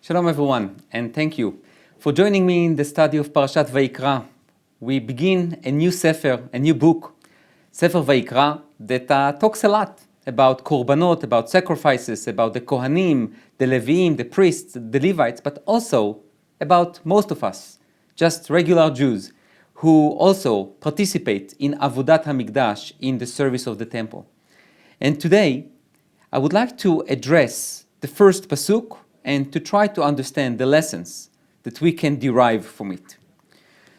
Shalom everyone, and thank you for joining me in the study of Parashat Vayikra. We begin a new sefer, a new book, Sefer Vayikra, that talks a lot about korbanot, about sacrifices, about the Kohanim, the Leviim, the priests, the Levites, but also about most of us, just regular Jews, who also participate in Avodat HaMikdash, in the service of the temple. And today, I would like to address the first pasuk and to try to understand the lessons that we can derive from it.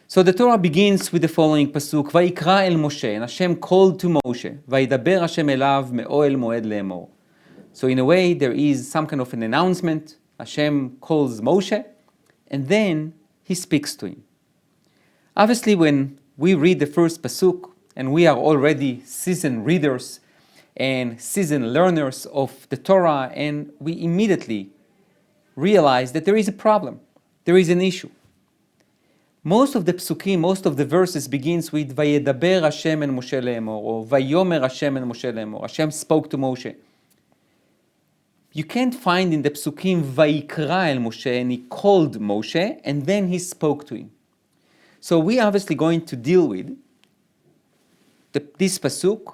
So the Torah begins with the following pasuk, Vayikra el Moshe, and Hashem called to Moshe, Vayidaber Hashem elav me'oel moed le'emor. So in a way, there is some kind of an announcement. Hashem calls Moshe, and then he speaks to him. Obviously, when we read the first pasuk, and we are already seasoned readers and seasoned learners of the Torah, and we immediately realize that there is a problem, there is an issue. Most of the psukim, most of the verses begins with Vayedaber Hashem and Moshe le'emor, or Vayomer Hashem and Moshe le'emor. Hashem spoke to Moshe. You can't find in the psukim Vayikra el Moshe, and he called Moshe, and then he spoke to him. So we are obviously going to deal with this pasuk,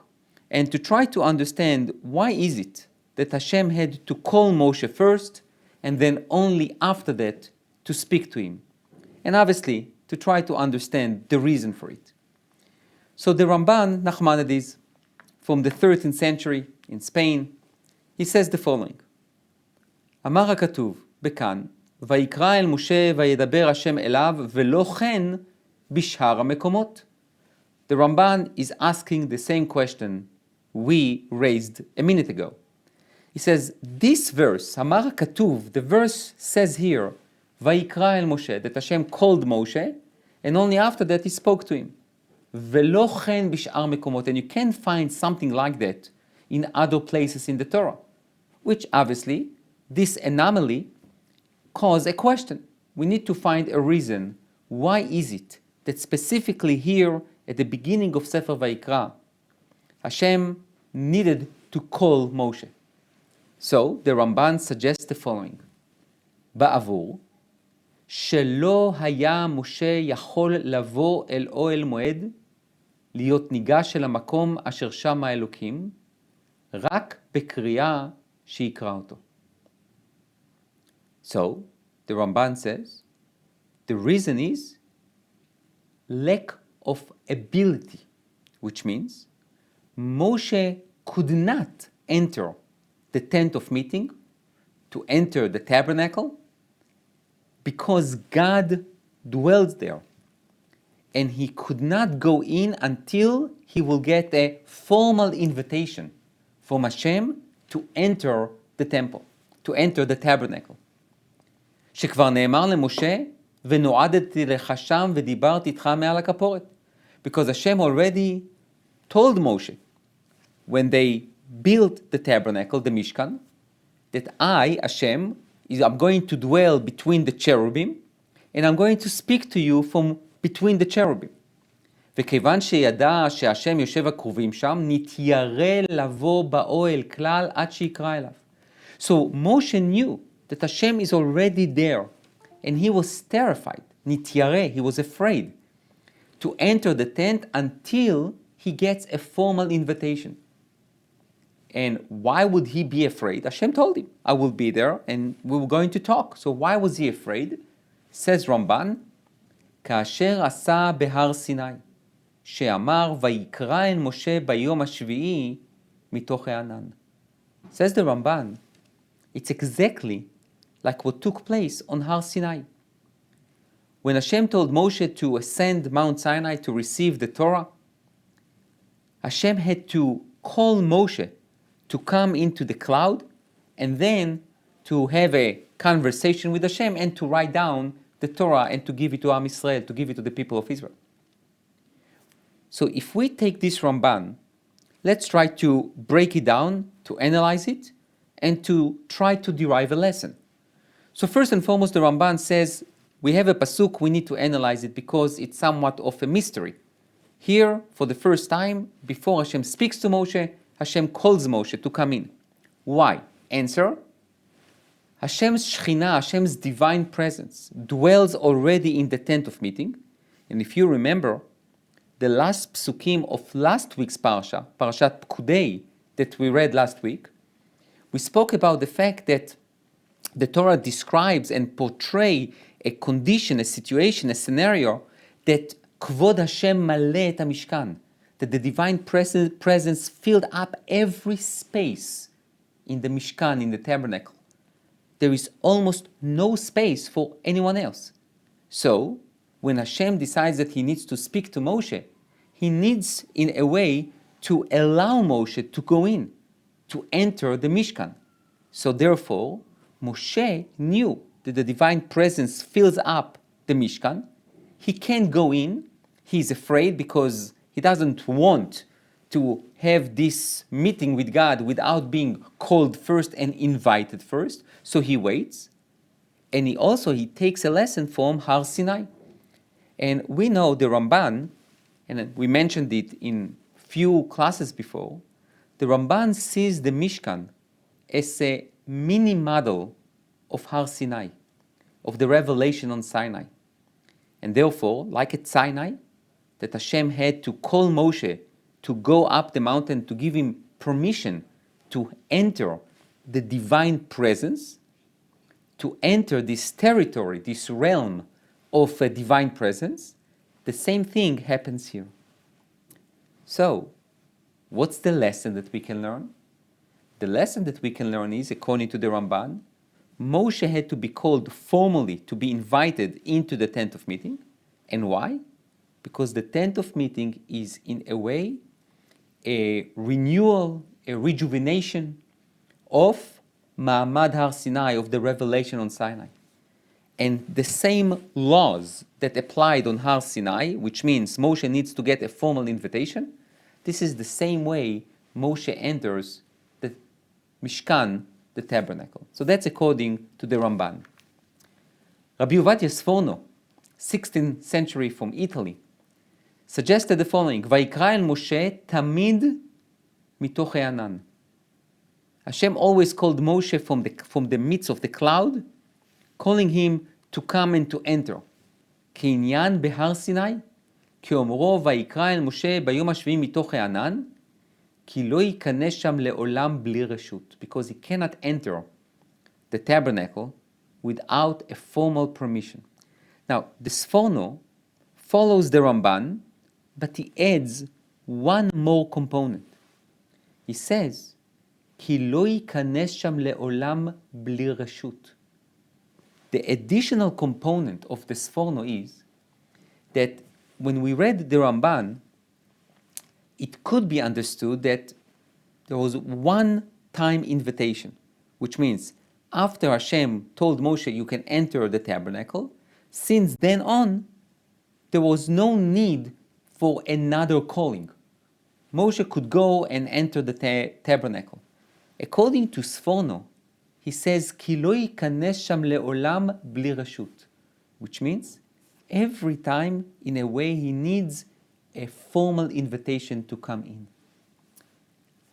and to try to understand why is it that Hashem had to call Moshe first, and then only after that to speak to him. And obviously, to try to understand the reason for it. So the Ramban, Nachmanides, from the 13th century in Spain, he says the following, Amar HaKatuv, bekan, Vayikra el Moshe vayedaber Hashem elav velo chen bishar hamekomot. The Ramban is asking the same question we raised a minute ago. He says, this verse, Amar HaKatuv, the verse says here, Vayikra el Moshe, that Hashem called Moshe, and only after that he spoke to him. Velo chen bishar mekomot, and you can't find something like that in other places in the Torah, which obviously, this anomaly caused a question. We need to find a reason. Why is it that specifically here, at the beginning of Sefer Vayikra, Hashem needed to call Moshe? So, the Ramban suggests the following. בעבור, שלא היה משה יכול לבוא אל אוהל מועד, להיות ניגש אל המקום אשר שם האלוקים, רק בקריאה שיקרא אותו. So, the Ramban says, the reason is lack of ability, which means Moshe could not enter the tent of meeting, to enter the tabernacle, because God dwells there. And he could not go in until he will get a formal invitation from Hashem to enter the temple, to enter the tabernacle. שכבר נאמר למשה, ונועדתי לך שם ודיברתי איתך מעל הכפורת. Because Hashem already told Moshe, when they built the tabernacle, the Mishkan, that I, Hashem, I'm going to dwell between the cherubim, and I'm going to speak to you from between the cherubim. וכיוון שידע שהשם יושב הקרובים שם, נתיירא לבוא באוהל כלל עד שיקרא אליו. So Moshe knew that Hashem is already there, and he was terrified, נתיירא, he was afraid, to enter the tent until he gets a formal invitation. And why would he be afraid? Hashem told him, I will be there and we were going to talk. So why was he afraid? Says Ramban, כאשר עשה בהר סיני, שאמר ויקרא אל משה ביום השביעי מתוך הענן. Says the Ramban, it's exactly like what took place on Har Sinai. When Hashem told Moshe to ascend Mount Sinai to receive the Torah, Hashem had to call Moshe to come into the cloud, and then to have a conversation with Hashem, and to write down the Torah, and to give it to Am Yisrael, to give it to the people of Israel. So if we take this Ramban, let's try to break it down, to analyze it, and to try to derive a lesson. So first and foremost, the Ramban says, we have a pasuk, we need to analyze it because it's somewhat of a mystery. Here, for the first time, before Hashem speaks to Moshe, Hashem calls Moshe to come in. Why? Answer, Hashem's Shekhinah, Hashem's divine presence, dwells already in the tent of meeting. And if you remember, the last psukim of last week's Parasha, Parashat Pkudei, that we read last week, we spoke about the fact that the Torah describes and portrays a condition, a situation, a scenario that Kvod Hashem maleh et hamishkan, that the divine presence filled up every space in the Mishkan, in the tabernacle. There is almost no space for anyone else. So, when Hashem decides that he needs to speak to Moshe, he needs, in a way, to allow Moshe to go in, to enter the Mishkan. So therefore, Moshe knew that the divine presence fills up the Mishkan. He can't go in. He's afraid because he doesn't want to have this meeting with God without being called first and invited first. So he waits. And he takes a lesson from Har Sinai. And we know the Ramban, and we mentioned it in few classes before, the Ramban sees the Mishkan as a mini model of Har Sinai, of the revelation on Sinai. And therefore, like at Sinai, that Hashem had to call Moshe to go up the mountain to give him permission to enter the divine presence, to enter this territory, this realm of a divine presence, the same thing happens here. So, what's the lesson that we can learn? The lesson that we can learn is, according to the Ramban, Moshe had to be called formally to be invited into the tent of meeting. And why? Because the tent of meeting is, in a way, a renewal, a rejuvenation of Ma'amad Har Sinai, of the revelation on Sinai. And the same laws that applied on Har Sinai, which means Moshe needs to get a formal invitation, this is the same way Moshe enters the Mishkan, the tabernacle. So that's according to the Ramban. Rabbi Sforno, 16th century from Italy, suggested the following: Vayikra el Moshe tamid mitoch ha'anan. Hashem always called Moshe from the midst of the cloud, calling him to come and to enter. K'inyan behar Sinai, כאומרו ויקרא אל משה ביום השביעי מתוך הענן, כי לא ייכנס שם לעולם בלי רשות, because he cannot enter the tabernacle without a formal permission. Now, the Sforno follows the Ramban, but he adds one more component. He says, כי לא ייכנס שם לעולם בלי רשות. The additional component of the Sforno is that when we read the Ramban, it could be understood that there was one-time invitation, which means after Hashem told Moshe, you can enter the tabernacle, since then on, there was no need for another calling. Moshe could go and enter the tabernacle. According to Sforno, he says, כי לא ייכנס שם לעולם בלי רשות, which means every time, in a way, he needs a formal invitation to come in.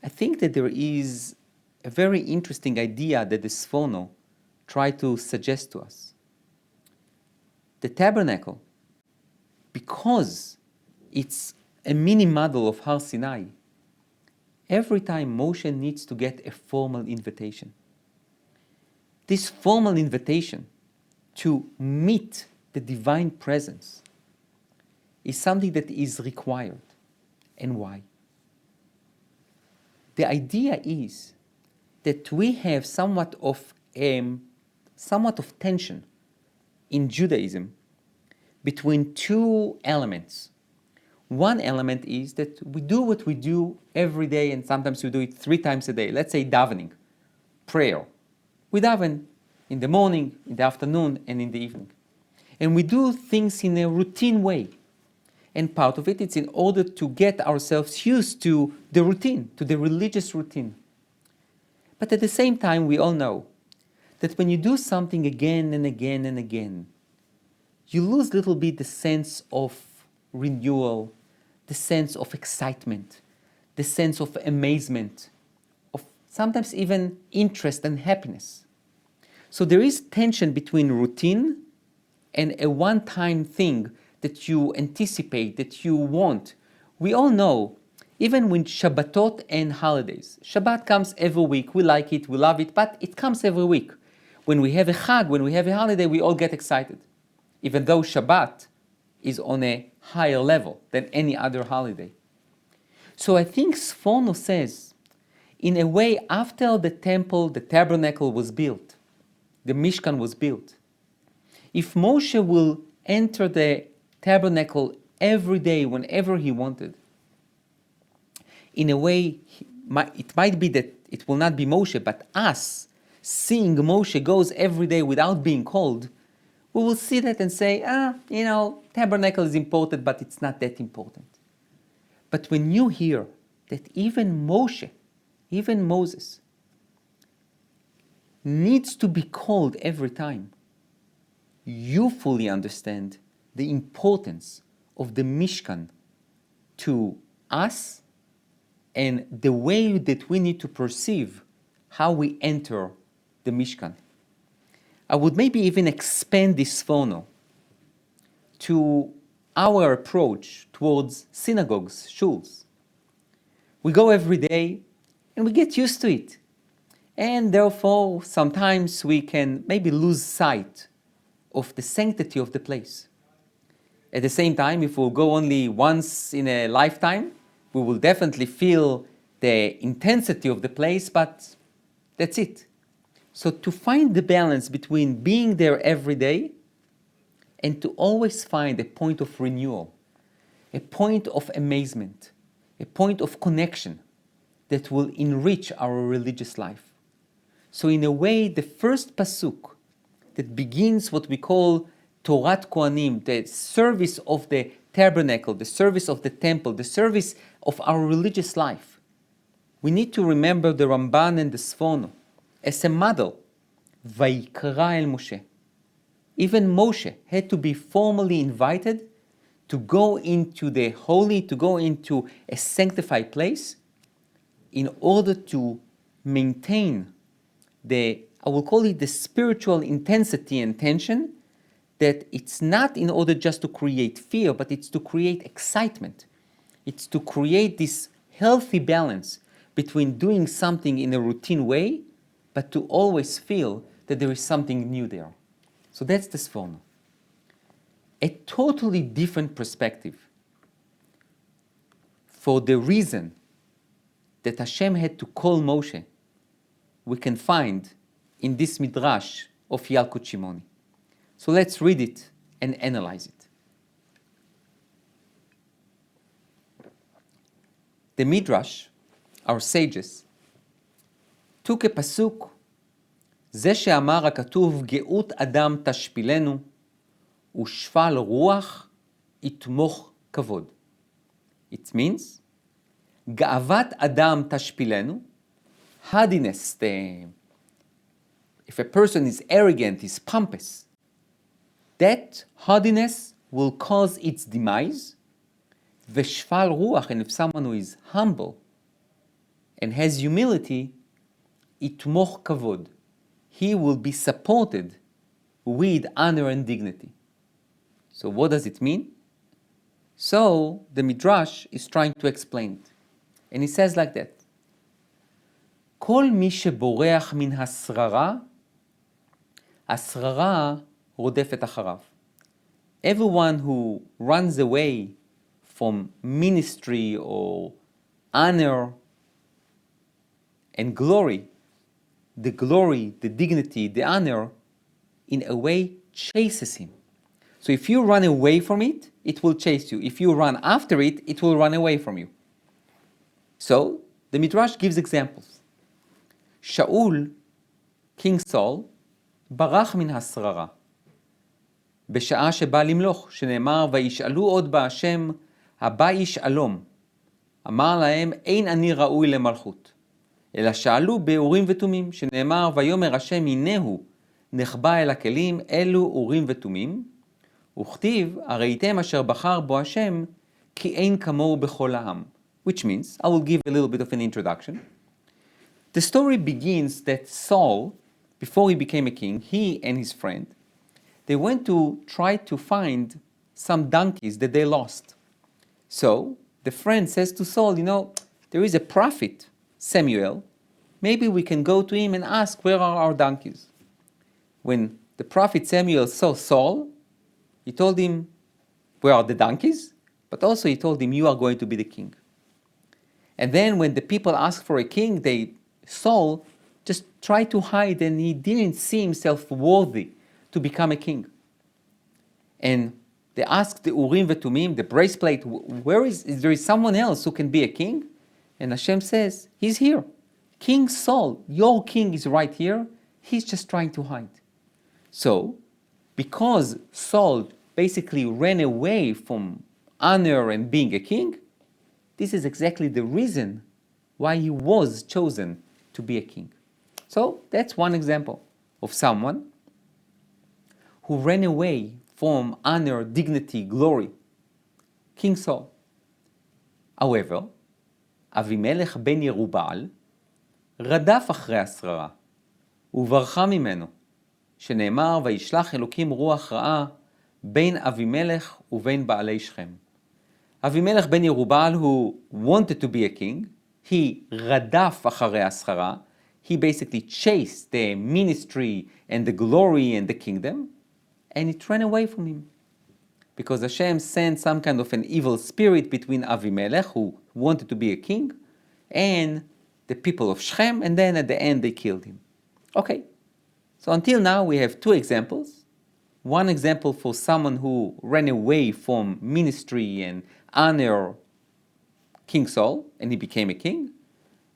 I think that there is a very interesting idea that the Sforno tried to suggest to us. The tabernacle, because it's a mini model of Har Sinai, every time Moshe needs to get a formal invitation. This formal invitation to meet the divine presence is something that is required. And why? The idea is that we have somewhat of tension in Judaism between two elements. One element is that we do what we do every day, and sometimes we do it 3 times a day. Let's say davening, prayer. We daven in the morning, in the afternoon, and in the evening. And we do things in a routine way. And part of it's in order to get ourselves used to the routine, to the religious routine. But at the same time, we all know that when you do something again and again and again, you lose a little bit the sense of renewal, the sense of excitement, the sense of amazement, of sometimes even interest and happiness. So there is tension between routine and a one-time thing that you anticipate, that you want. We all know, even with Shabbatot and holidays. Shabbat comes every week, we like it, we love it, but it comes every week. When we have a Chag, when we have a holiday, we all get excited. Even though Shabbat is on a higher level than any other holiday. So I think Sforno says, in a way, after the temple, the tabernacle was built, the Mishkan was built, if Moshe will enter the tabernacle every day, whenever he wanted, in a way, it might be that it will not be Moshe, but us, seeing Moshe goes every day without being called, we will see that and say, tabernacle is important, but it's not that important. But when you hear that even Moshe, even Moses, needs to be called every time, you fully understand the importance of the Mishkan to us and the way that we need to perceive how we enter the Mishkan. I would maybe even expand this Sforno to our approach towards synagogues, shuls. We go every day and we get used to it. And therefore, sometimes we can maybe lose sight of the sanctity of the place. At the same time, if we'll go only once in a lifetime, we will definitely feel the intensity of the place, but that's it. So to find the balance between being there every day and to always find a point of renewal, a point of amazement, a point of connection that will enrich our religious life. So in a way, the first pasuk that begins what we call Torat Kohanim, the service of the tabernacle, the service of the temple, the service of our religious life, we need to remember the Ramban and the Sforno as a model. Vayikra el Moshe. Even Moshe had to be formally invited to go into the holy, to go into a sanctified place in order to maintain I will call it the spiritual intensity and tension, that it's not in order just to create fear, but it's to create excitement. It's to create this healthy balance between doing something in a routine way, but to always feel that there is something new there. So that's the Sforno. A totally different perspective for the reason that Hashem had to call Moshe, we can find in this Midrash of Yalkut Shimoni. So let's read it and analyze it. The Midrash, our sages, took a pasuk, זה שאמר הכתוב גאות אדם תשפילנו ושפל רוח יתמוך כבוד. It means, גאוות אדם תשפילנו, hardiness, if a person is arrogant, is pompous, that hardiness will cause its demise. ושפל רוח, and if someone who is humble and has humility, יתמוך כבוד, he will be supported with honor and dignity. So what does it mean? So the Midrash is trying to explain it. And he says like that, כל מי שבורח מן השררה, השררה רודפת אחריו. Everyone who runs away from ministry or honor and glory, the dignity, the honor, in a way chases him. So if you run away from it, it will chase you. If you run after it, it will run away from you. So the Midrash gives examples. Shaul, King Saul, ברח מן השררה. בשעה שבא למלוך, שנאמר, וישאלו עוד בהשם, הבא איש שלום. אמר להם, אין אני ראוי למלכות. אלא שאלו באורים ותומים, שנאמר, ויאמר השם, הנה הוא, נחבא אל הכלים, אלו אורים ותומים, וכתיב, הראיתם אשר בחר בו השם, כי אין כמוהו בכל העם. Which means, I will give a little bit of an introduction. The story begins that Saul, before he became a king, he and his friend, they went to try to find some donkeys that they lost. So the friend says to Saul, there is a prophet, Samuel. Maybe we can go to him and ask, where are our donkeys? When the prophet Samuel saw Saul, he told him, where are the donkeys? But also he told him, you are going to be the king. And then when the people asked for a king, Saul just tried to hide, and he didn't see himself worthy to become a king. And they asked the Urim Vetumim, the breastplate, is there someone else who can be a king? And Hashem says, he's here. King Saul, your king is right here. He's just trying to hide. So, because Saul basically ran away from honor and being a king, this is exactly the reason why he was chosen to be a king. So, that's one example of someone who ran away from honor, dignity, glory. King Saul. However, אבימלך בן ירובעל רדף אחרי השררה וברחה ממנו, שנאמר וישלח אלוקים רוח רעה בין אבימלך ובין בעלי שכם. אבימלך בן ירובעל, who wanted to be a king, he רדף אחרי השררה, he basically chased the ministry and the glory and the kingdom, and it ran away from him. Because Hashem sent some kind of an evil spirit between Avimelech, who wanted to be a king, and the people of Shechem, and then at the end they killed him. Okay, so until now we have two examples. One example for someone who ran away from ministry and honor, King Saul, and he became a king.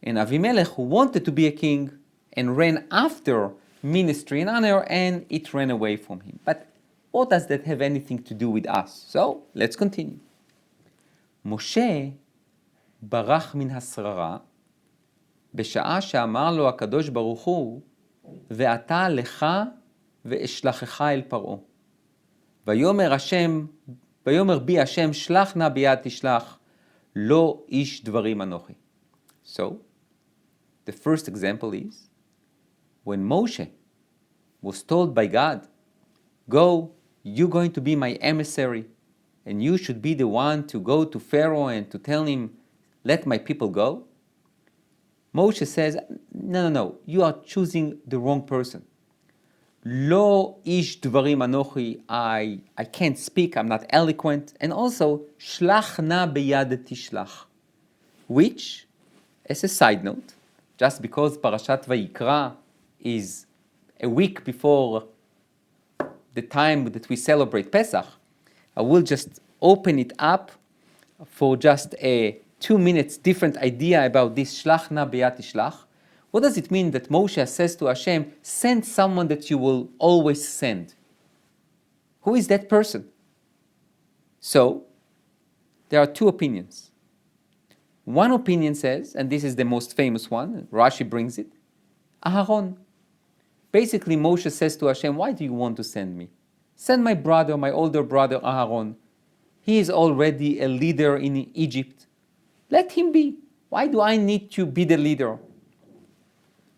And Avimelech, who wanted to be a king and ran after ministry and honor, and it ran away from him. But what does that have anything to do with us? So, let's continue. משה ברח מן השררה, בשעה שאמר לו הקדוש ברוך הוא, ואתה לך ואשלחך אל פרעה. ויאמר בי השם, שלח נא ביד תשלח, לא איש דברים אנוכי. So, the first example is, when Moshe was told by God, go, you're going to be my emissary, and you should be the one to go to Pharaoh and to tell him, let my people go. Moshe says, no, you are choosing the wrong person. Lo ish dvarim anochi, I can't speak, I'm not eloquent. And also, shlach na beyad tishlach, which, as a side note, just because Parashat Vayikra is a week before the time that we celebrate Pesach, I will just open it up for just a 2 minutes different idea about this shlach na beyad tishlach. What does it mean that Moshe says to Hashem, send someone that you will always send? Who is that person? So, there are two opinions. One opinion says, and this is the most famous one, Rashi brings it, Aharon. Basically, Moshe says to Hashem, why do you want to send me? Send my brother, my older brother Aharon. He is already a leader in Egypt. Let him be. Why do I need to be the leader?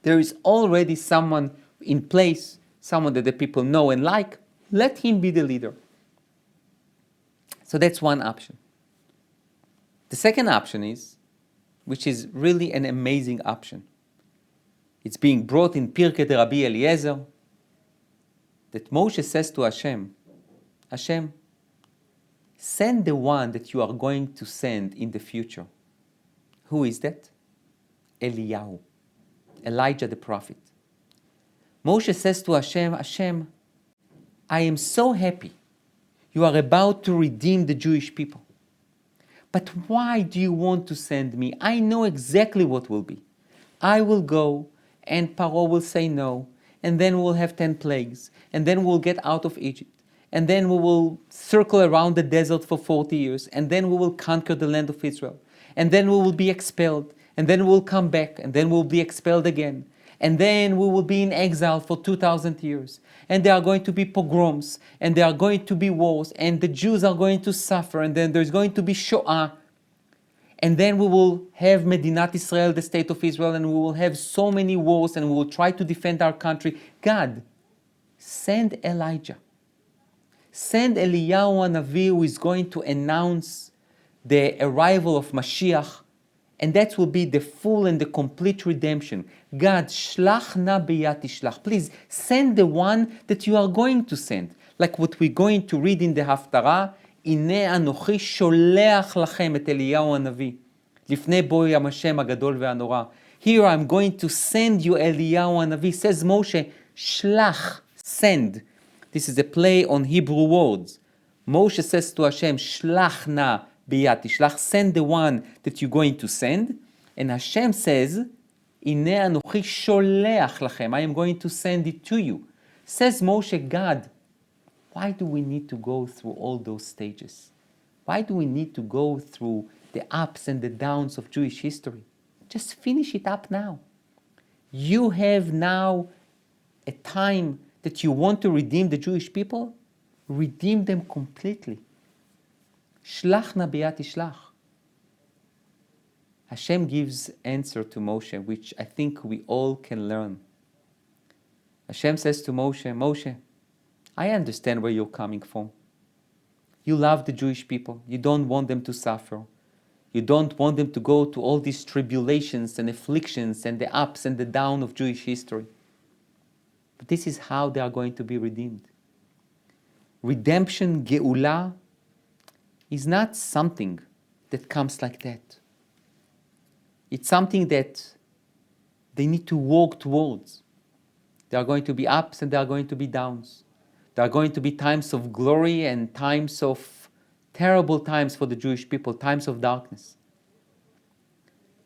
There is already someone in place, someone that the people know and like. Let him be the leader. So that's one option. The second option is, which is really an amazing option. It's being brought in Pirkei de Rabbi Eliezer, that Moshe says to Hashem, Hashem, send the one that you are going to send in the future. Who is that? Eliyahu, Elijah the prophet. Moshe says to Hashem, Hashem, I am so happy you are about to redeem the Jewish people. But why do you want to send me? I know exactly what will be. I will go, and Paro will say no, and then we'll have 10 plagues, and then we'll get out of Egypt, and then we will circle around the desert for 40 years, and then we will conquer the land of Israel, and then we will be expelled, and then we'll come back, and then we'll be expelled again, and then we will be in exile for 2,000 years, and there are going to be pogroms, and there are going to be wars, and the Jews are going to suffer, and then there's going to be Shoah. and then we will have Medinat Israel, the state of Israel, and we will have so many wars, and we will try to defend our country. God, send Elijah. Send Eliyahu Hanavi, who is going to announce the arrival of Mashiach, and that will be the full and the complete redemption. God, shlach na biyat tishlach. Please send the one that you are going to send. Like what we're going to read in the Haftarah, הנה אנוכי שולח לכם את אליהו הנביא, לפני בוא ים השם הגדול והנורא. Here I'm going to send you Eliyahu Hanavi. Says Moshe, shlach, send. This is a play on Hebrew words. Moshe says to Hashem, shlach na biyat tishlach, send the one that you're going to send. And Hashem says, הנה אנוכי שולח לכם, I am going to send it to you. Says Moshe, God, why do we need to go through all those stages? Why do we need to go through the ups and the downs of Jewish history? Just finish it up now. You have now a time that you want to redeem the Jewish people. Redeem them completely. Shlach na biyat tishlach. Hashem gives answer to Moshe, which I think we all can learn. Hashem says to Moshe, Moshe, I understand where you're coming from. You love the Jewish people. You don't want them to suffer. You don't want them to go to all these tribulations and afflictions and the ups and the downs of Jewish history. But this is how they are going to be redeemed. Redemption, Geula, is not something that comes like that. It's something that they need to walk towards. There are going to be ups and there are going to be downs. There are going to be times of glory and times of terrible times for the Jewish people, times of darkness.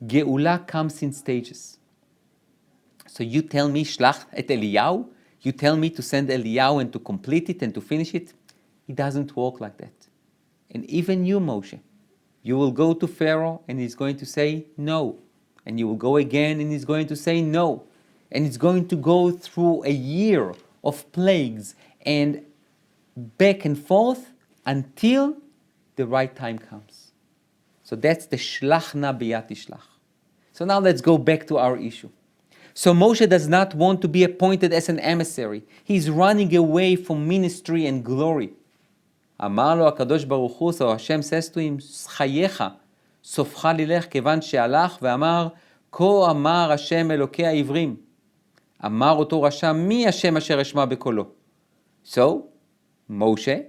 Geula comes in stages. So you tell me, shlach et Eliyahu, you tell me to send Eliyahu and to complete it and to finish it. It doesn't work like that. And even you, Moshe, you will go to Pharaoh and he's going to say no. And you will go again and he's going to say no. And it's going to go through a year of plagues and back and forth until the right time comes. So that's the shlach na biyat tishlach. So now let's go back to our issue. So Moshe does not want to be appointed as an emissary. He's running away from ministry and glory. אמר לו הקדוש ברוך הוא, so Hashem says to him, חייך, סופך ללך כיוון שהלך, ואמר, כה אמר השם אלוקי העברים. אמר אותו רשע, מי השם אשר אשמע בקולו? So, Moshe,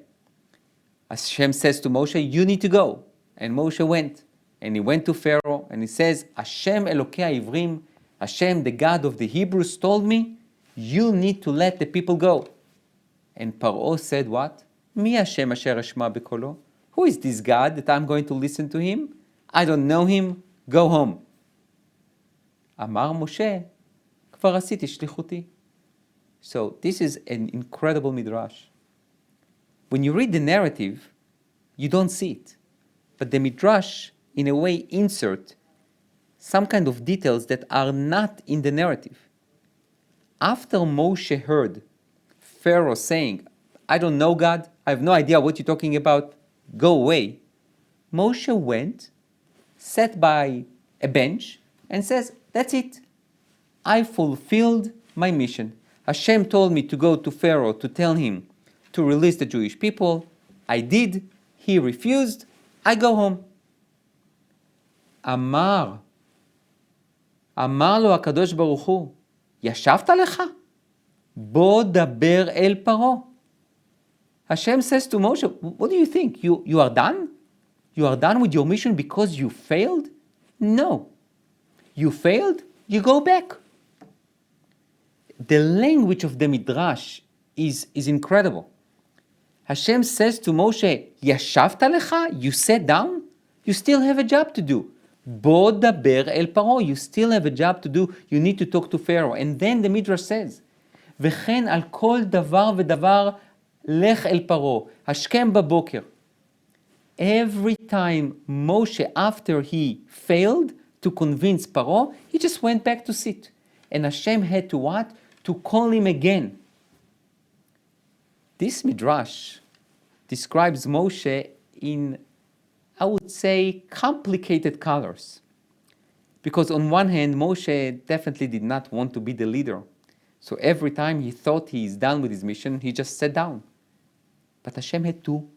Hashem says to Moshe, you need to go. And Moshe went. And he went to Pharaoh, and he says, Hashem אלוקי העברים, Hashem, the God of the Hebrews, told me, you need to let the people go. And Paro said what? Mi Hashem asher ashma bekolo. Who is this God that I'm going to listen to him? I don't know him. Go home. Amar Moshe, כבר עשיתי שליחותי. So this is an incredible midrash. When you read the narrative, you don't see it. But the midrash, in a way, insert some kind of details that are not in the narrative. After Moshe heard Pharaoh saying, I don't know God, I have no idea what you're talking about, go away, Moshe went, sat by a bench, and says, that's it. I fulfilled my mission. Hashem told me to go to Pharaoh to tell him to release the Jewish people. I did. He refused. I go home. אמר לו הקדוש ברוך הוא, ישבת לך? בוא דבר אל פרעה. Hashem says to Moshe, what do you think? You are done? You are done with your mission because you failed? No. You failed, you go back. The language of the Midrash is incredible. Hashem says to Moshe, ישבת לך? You sat down? You still have a job to do. בוא דבר אל פרעה. You still have a job to do. You need to talk to Pharaoh. And then the Midrash says, וכן על כל דבר ודבר לך אל פרעה. השכם בבוקר. Every time Moshe, after he failed to convince Paro, he just went back to sit. And Hashem had to what? To call him again. This Midrash describes Moshe in I would say, complicated colors. Because on one hand, Moshe definitely did not want to be the leader. So every time he thought he is done with his mission, he just sat down. But Hashem had to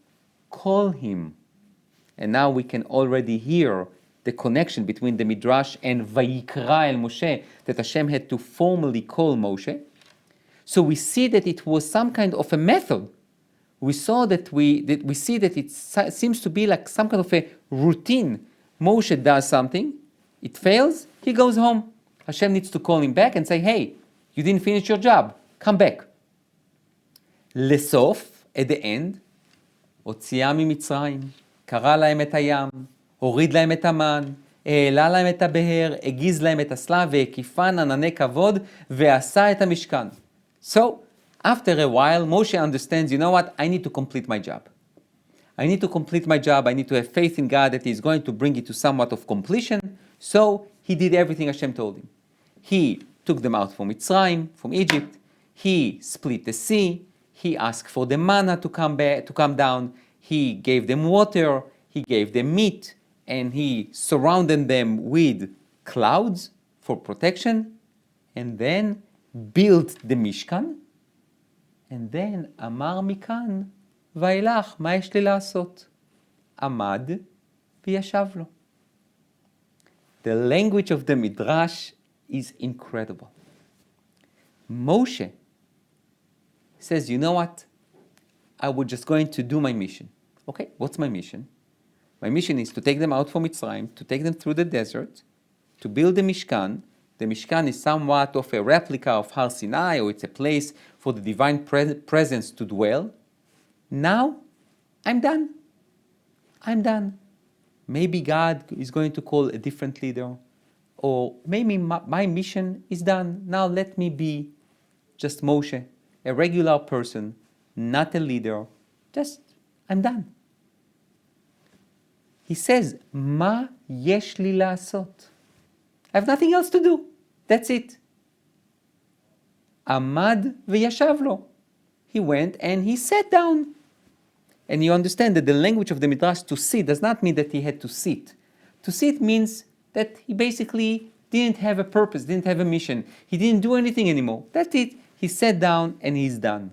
call him. And now we can already hear the connection between the Midrash and Vayikra el Moshe, that Hashem had to formally call Moshe. So we see that it was some kind of a method. We see that it seems to be like some kind of a routine. Moshe does something, it fails, he goes home. Hashem needs to call him back and say, hey, you didn't finish your job, come back. לסוף, at the end, הוציאם ממצרים, קרא להם את הים, הוריד להם את המן, העלה להם את הבהר, הגיז להם את הסלע, והקיפן ענני כבוד, ועשה את המשכן. So, after a while, Moshe understands, you know what, I need to complete my job. I need to complete my job, I need to have faith in God that He's going to bring it to somewhat of completion. So, he did everything Hashem told him. He took them out from Mitzrayim, from Egypt. He split the sea. He asked for the manna to come down. He gave them water. He gave them meat. And he surrounded them with clouds for protection. And then built the Mishkan. And then, אמר מכאן, ואילך, מה יש לי לעשות? עמד וישב לו. The language of the Midrash is incredible. Moshe says, you know what? I was just going to do my mission. Okay, what's my mission? My mission is to take them out from Mitzrayim, to take them through the desert, to build the Mishkan. The Mishkan is somewhat of a replica of Har Sinai, or it's a place for the divine presence to dwell. Now, I'm done. I'm done. Maybe God is going to call a different leader, or maybe my mission is done. Now let me be just Moshe, a regular person, not a leader. Just, I'm done. He says, מה יש לי לעשות? I have nothing else to do. That's it. עמד וישב לו. He went and he sat down. And you understand that the language of the Midrash, to sit, does not mean that he had to sit. To sit means that he basically didn't have a purpose, didn't have a mission. He didn't do anything anymore. That's it. He sat down and he's done.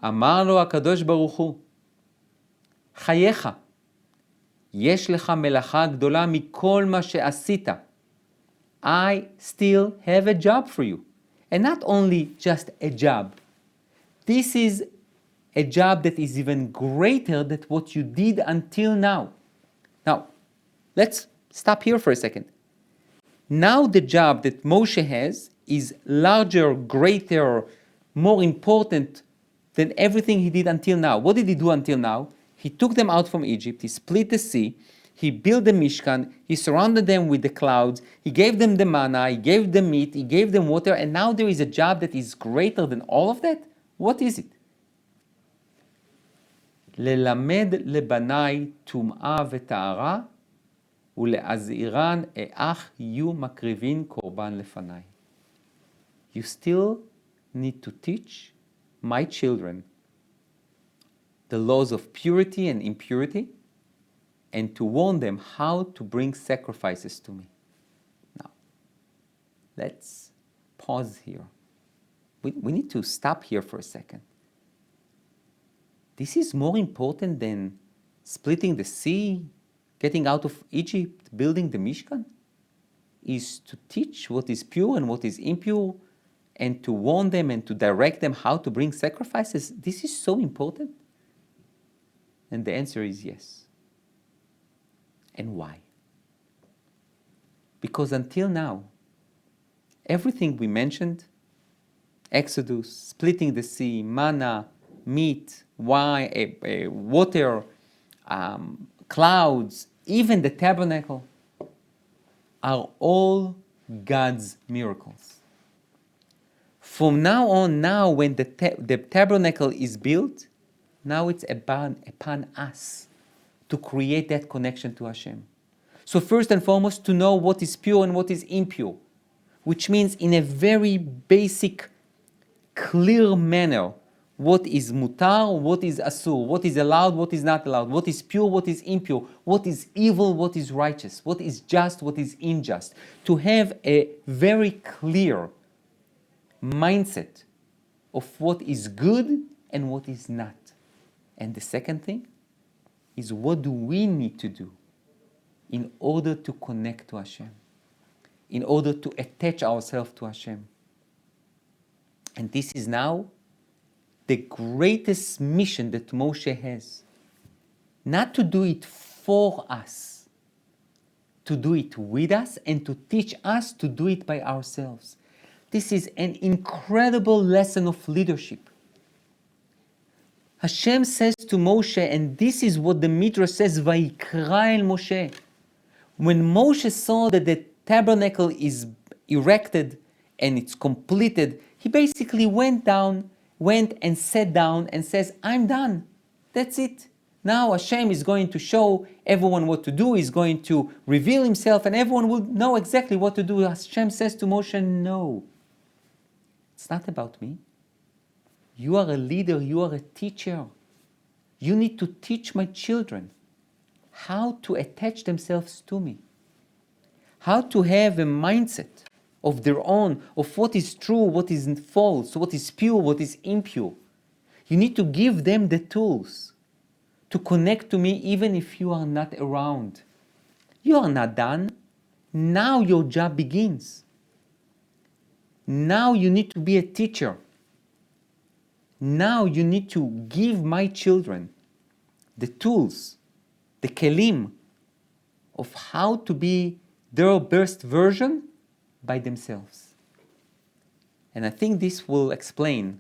אמר לו הקדוש ברוך הוא, חייך, יש לך מלאכה גדולה מכל מה שעשית. I still have a job for you. And not only just a job. This is a job that is even greater than what you did until now. Now, let's stop here for a second. Now the job that Moshe has is larger, greater, more important than everything he did until now. What did he do until now? He took them out from Egypt, he split the sea, he built the Mishkan, he surrounded them with the clouds, he gave them the manna, he gave them meat, he gave them water, and now there is a job that is greater than all of that? What is it? ללמד לבניי טומאה וטהרה ולהזהירן איך יהיו מקריבין קורבן לפניי. You still need to teach my children the laws of purity and impurity and to warn them how to bring sacrifices to me. Now, let's pause here. We need to stop here for a second. This is more important than splitting the sea, getting out of Egypt, building the Mishkan, is to teach what is pure and what is impure, and to warn them and to direct them how to bring sacrifices. This is so important. And the answer is yes. And why? Because until now, everything we mentioned, Exodus, splitting the sea, manna, meat, wine, water, clouds, even the tabernacle, are all God's miracles. From now on, now when the tabernacle is built, now it's upon us to create that connection to Hashem. So first and foremost, to know what is pure and what is impure, which means in a very basic, clear manner, what is mutar, what is asur, what is allowed, what is not allowed, what is pure, what is impure, what is evil, what is righteous, what is just, what is unjust. To have a very clear mindset of what is good and what is not. And the second thing is, what do we need to do in order to connect to Hashem, in order to attach ourselves to Hashem. And this is now the greatest mission that Moshe has. Not to do it for us, to do it with us and to teach us to do it by ourselves. This is an incredible lesson of leadership. Hashem says to Moshe, and this is what the Midrash says, Vayikra el Moshe. When Moshe saw that the tabernacle is erected and it's completed, he basically went and sat down and says, I'm done. That's it. Now Hashem is going to show everyone what to do. He's going to reveal himself and everyone will know exactly what to do. Hashem says to Moshe, no. It's not about me. You are a leader. You are a teacher. You need to teach my children how to attach themselves to me. How to have a mindset of their own, of what is true, what is false, what is pure, what is impure. You need to give them the tools to connect to me even if you are not around. You are not done. Now your job begins. Now you need to be a teacher. Now you need to give my children the tools, the kelim of how to be their best version by themselves. And I think this will explain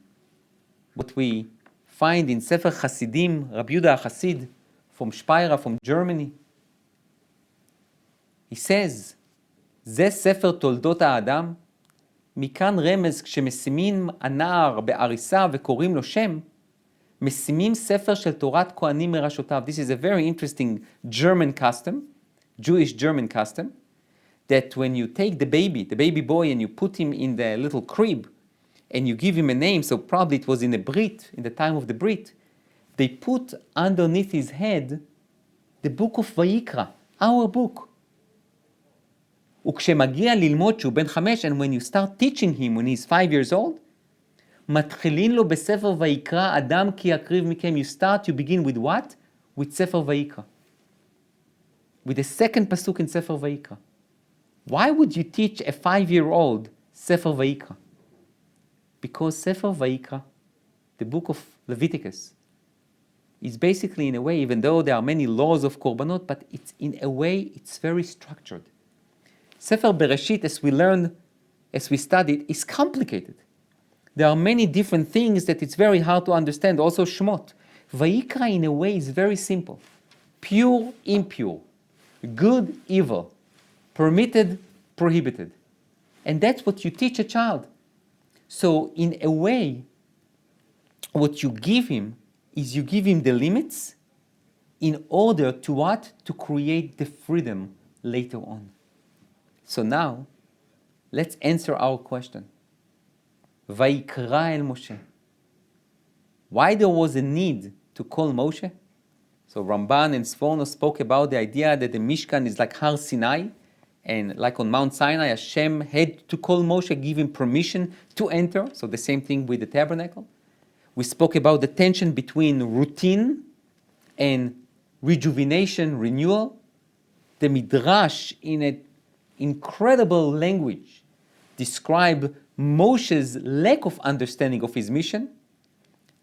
what we find in Sefer Hasidim, Rabbi Yehuda HaChassid from Speyer, from Germany. He says, זה ספר תולדות האדם, מכאן רמז כשמשימים הנער בעריסה וקוראים לו שם, משימים ספר של תורת כהנים מראשותיו. This is a very interesting German custom, Jewish German custom, that when you take the baby boy, and you put him in the little crib, and you give him a name, so probably it was in the Brit, in the time of the Brit, they put underneath his head the book of Vayikra, our book. וכשמגיע ללמוד שהוא בן 5, and when you start teaching him when he's 5 years old, מתחילים לו בספר ויקרא, אדם כי יקריב מכם. You begin with what? With ספר ויקרא. With the second pasuk in ספר ויקרא. Why would you teach a 5-year-old ספר ויקרא? Because ספר ויקרא, the book of Leviticus, is basically, in a way, even though there are many laws of korbanot, but it's in a way, it's very structured. Sefer Bereshit, as we studied, is complicated. There are many different things that it's very hard to understand. Also Shmot. Vayikra, in a way, is very simple. Pure, impure. Good, evil. Permitted, prohibited. And that's what you teach a child. So, in a way, what you give him is you give him the limits in order to what? To create the freedom later on. So now, let's answer our question. Vayikra el Moshe. Why there was a need to call Moshe? So Ramban and Sforno spoke about the idea that the Mishkan is like Har Sinai, and like on Mount Sinai, Hashem had to call Moshe, give him permission to enter. So the same thing with the tabernacle. We spoke about the tension between routine and rejuvenation, renewal. The Midrash, in an incredible language, describe Moshe's lack of understanding of his mission,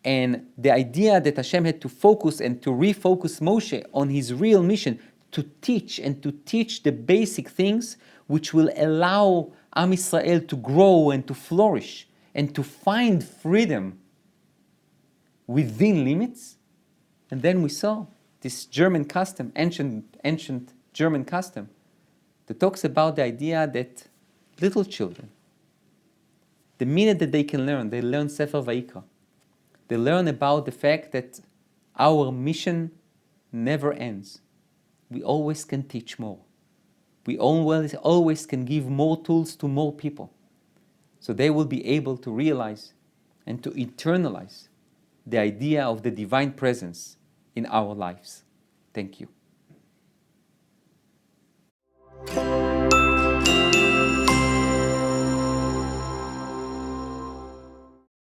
and the idea that Hashem had to focus and to refocus Moshe on his real mission, to teach the basic things which will allow Am Yisrael to grow and to flourish and to find freedom within limits. And then we saw this German custom, ancient German custom, that talks about the idea that little children, the minute that they can learn, they learn Sefer Vayikra. They learn about the fact that our mission never ends. We always can teach more. We always can give more tools to more people. So they will be able to realize and to internalize the idea of the divine presence in our lives. Thank you.